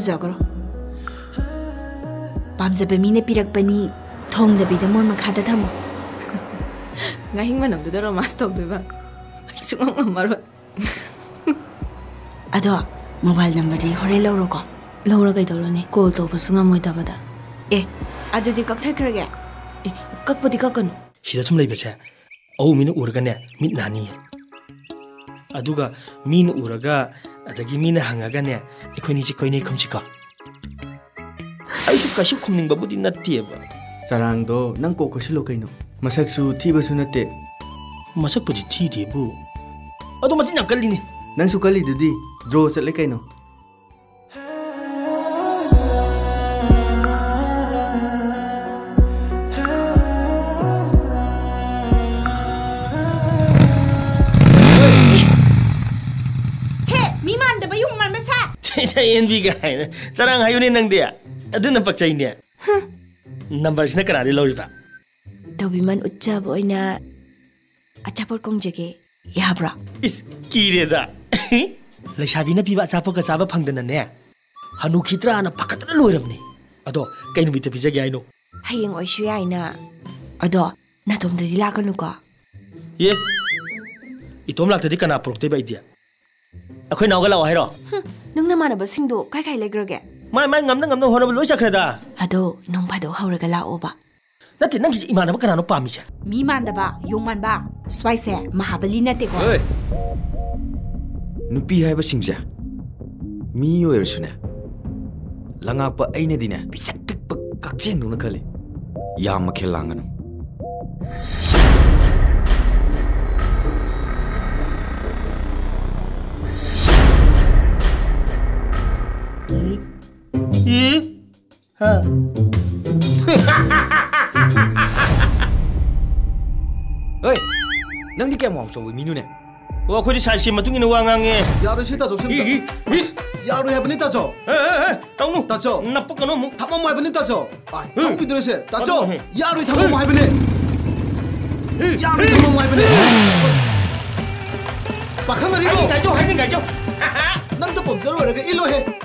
ꯄꯨꯖꯈ꯭ꯔꯣ ꯄꯥꯝꯖꯕ ꯃꯤꯅ ꯄꯤꯔꯛꯄꯅꯤ ꯊꯣꯡꯗꯕꯤꯗ ꯃꯣꯟ ꯃꯈꯥꯗ ꯊꯝꯃꯣ ꯉꯥꯍꯤꯡ ꯃꯅꯝꯗꯨꯗ ꯔꯣꯃꯥꯟꯁ ꯇꯧꯗꯣꯏꯕ ꯑꯩ ꯁꯨꯡꯉꯝ ꯉꯝꯃꯔꯣꯏ ꯑꯗꯣ ꯃꯣꯕꯥꯏꯜ ꯅꯝꯕꯔꯗꯤ ꯍꯣꯔꯦꯟ ꯂꯧꯔꯣꯀꯣ ꯂꯧꯔ ꯀꯩꯗꯧꯔꯅꯤ ꯀꯣꯜ ꯇꯧꯕꯁꯨ ꯉꯝꯃꯣꯏꯗꯕꯗ ꯑꯦ ꯑꯗꯨꯗꯤ ꯀꯛꯊꯠꯈ꯭ꯔꯒꯦ ꯑꯦ ꯀꯛꯄꯗꯤ ꯀꯛꯀꯅꯨ ꯁꯤꯗ ꯁꯨꯝ ꯂꯩꯕꯁꯦ ꯑꯧ ꯃꯤꯅ ꯎꯔꯒꯅꯦ ꯃꯤꯠ ꯅꯥꯅꯤꯌꯦ ꯑꯗꯨꯒ ꯃꯤꯅ ꯎꯔꯒ ꯑꯗꯒꯤ ꯃꯤꯅ ꯍꯪꯉꯒꯅꯦ ꯑꯩꯈꯣꯏꯅꯤꯁꯦ ꯀꯣꯏꯅꯩ ꯈꯨꯝꯁꯤꯀꯣ ꯑꯩꯁꯨ ꯀꯩꯁꯨ ꯈꯨꯝꯅꯤꯡꯕꯕꯨꯗꯤ ꯅꯠꯇꯦꯕ ꯆꯔꯥꯡꯗꯣ ꯅꯪ ꯀꯣꯛ ꯀꯣꯏꯁꯤꯜꯂꯣ ꯀꯩꯅꯣ ꯃꯁꯛꯁꯨ ꯊꯤꯕꯁꯨ ꯅꯠꯇꯦ ꯃꯁꯛꯄꯨꯗꯤ ꯊꯤꯗꯦꯕꯨ ꯑꯗꯣ ꯃꯆꯤꯟ ꯌꯥꯝ ꯀꯜꯂꯤꯅꯤ ꯅꯪꯁꯨ ꯀꯜꯂꯤꯗꯨꯗꯤ ꯗ꯭ꯔꯣ ꯆꯠꯂꯦ ꯀꯩꯅꯣ ꯌꯦꯟꯕꯤꯒ ꯍꯥꯏꯅ ꯆꯔꯥꯡ ꯍꯥꯏꯌꯨꯅꯦ ꯅꯪꯗꯤ ꯑꯗꯨꯅ ꯄꯛꯆꯩꯅꯦ ꯅꯝꯕꯔꯁꯤꯅ ꯀꯅꯥꯗꯩ ꯂꯧꯔꯤꯕ ꯇꯧꯕꯤꯃꯟ ꯎꯠꯆꯕ ꯑꯣꯏꯅ ꯑꯆꯥꯄꯣꯠ ꯀꯣꯡꯖꯒꯦ ꯌꯥꯕ꯭ꯔꯣ ꯏꯁ ꯀꯤꯔꯦꯗ ꯂꯩꯁꯥꯕꯤꯅ ꯄꯤꯕ ꯑꯆꯥꯄꯣꯠꯀ ꯆꯥꯕ ꯐꯪꯗꯅꯅꯦ ꯍꯅꯨꯈꯤꯗ꯭ꯔꯥꯅ ꯄꯥꯈꯠꯇꯅ ꯂꯣꯏꯔꯕꯅꯤ ꯑꯗꯣ ꯀꯩ ꯅꯨꯃꯤꯠꯇ ꯄꯤꯖꯒꯦ ꯍꯥꯏꯅꯣ ꯍꯌꯦꯡ ꯑꯣꯏꯁꯨ ꯌꯥꯏꯅ ꯑꯗꯣ ꯅꯇꯣꯝꯗꯗꯤ ꯂꯥꯛꯀꯅꯨꯀꯣ ꯑꯦ ꯏꯇꯣꯝ ꯂꯥꯛꯇꯗꯤ ꯀꯅꯥ ꯄꯨꯔꯛꯇꯣꯏꯕ ꯑꯩꯗꯤ ꯑꯩꯈꯣꯏ ꯅꯥꯎꯒ ꯂꯥꯛꯑꯣ ꯍꯥꯏꯔꯣ ꯅꯪ ꯅꯃꯥꯟꯅꯕꯁꯤꯡꯗꯣ ꯀꯥꯏ ꯂꯩꯈ꯭ꯔꯒꯦ ꯃꯥꯏ ꯉꯝꯅ ꯍꯣꯠꯅꯕ ꯂꯣꯏ ꯆꯠꯈ꯭ꯔꯦꯗ ꯑꯗꯣ ꯅꯣꯡ ꯐꯥꯗꯣꯛ ꯍꯧꯔꯒ ꯂꯥꯛꯑꯣꯕ ꯅꯠꯇꯦ ꯅꯪꯒꯤꯁꯦ ꯏꯃꯥꯟꯅꯕ ꯀꯅꯥꯅꯣ ꯄꯥꯝꯃꯤꯁꯦ ꯃꯤ ꯃꯥꯟꯗꯕ ꯌꯣꯡ ꯃꯥꯟꯕ ꯁ꯭ꯋꯥꯏꯁꯦ ꯃꯍꯥꯕꯂꯤ ꯅꯠꯇꯦꯀꯣ ꯅꯨꯄꯤ ꯍꯥꯏꯕꯁꯤꯡꯁꯦ ꯃꯤ ꯑꯣꯏꯔꯁꯨꯅꯦ ꯂꯉꯥꯛꯄ ꯑꯩꯅꯗꯤꯅꯦ ꯄꯤꯁꯛ ꯄꯤꯛꯄ ꯀꯛꯆꯦꯡꯗꯧꯅ ꯈꯜꯂꯤ ꯌꯥꯝ ꯃꯈꯦꯜ ꯂꯥꯡꯒꯅꯨ ꯍꯣꯏ ꯅꯪꯗꯤ ꯀꯌꯥꯝ ꯋꯥꯡ ꯆꯥꯎꯕ ꯃꯤꯅꯣꯅꯦ ꯑꯣ ꯑꯩꯈꯣꯏꯗꯤ ꯁꯥꯏꯖꯀꯤ ꯃꯇꯨꯡ ꯏꯟꯅ ꯋꯥ ꯉꯥꯡꯉꯦ ꯌꯥꯔꯣꯏ ꯁꯤ ꯇꯥꯖꯧ ꯌꯥꯔꯣꯏ ꯍꯥꯏꯕꯅꯤ ꯇꯥꯖꯧ ꯇꯧꯅꯨ ꯇꯥꯖꯧ ꯅꯞꯄꯛꯀꯅꯨ ꯑꯃꯨꯛ ꯊꯝꯃꯝꯃꯣ ꯍꯥꯏꯕꯅꯤ ꯇꯥꯖꯧ ꯊꯝꯕꯤꯗ꯭ꯔꯦꯁꯦ ꯇꯥꯖꯧ ꯌꯥꯔꯣꯏ ꯊꯝꯃꯝꯃꯣ ꯍꯥꯏꯕꯅꯤ ꯌꯥꯔꯣꯏ ꯊꯝꯃꯝꯃꯣ ꯍꯥꯏꯕꯅꯤ ꯄꯥꯈꯪ ꯑꯔꯤꯕ ꯍꯥꯏꯅꯤꯡ ꯉꯥꯏꯖꯧ ꯅꯪꯇ ꯄꯣꯝꯖꯔꯣꯏꯔꯒ ꯏꯜꯂꯣꯍꯦ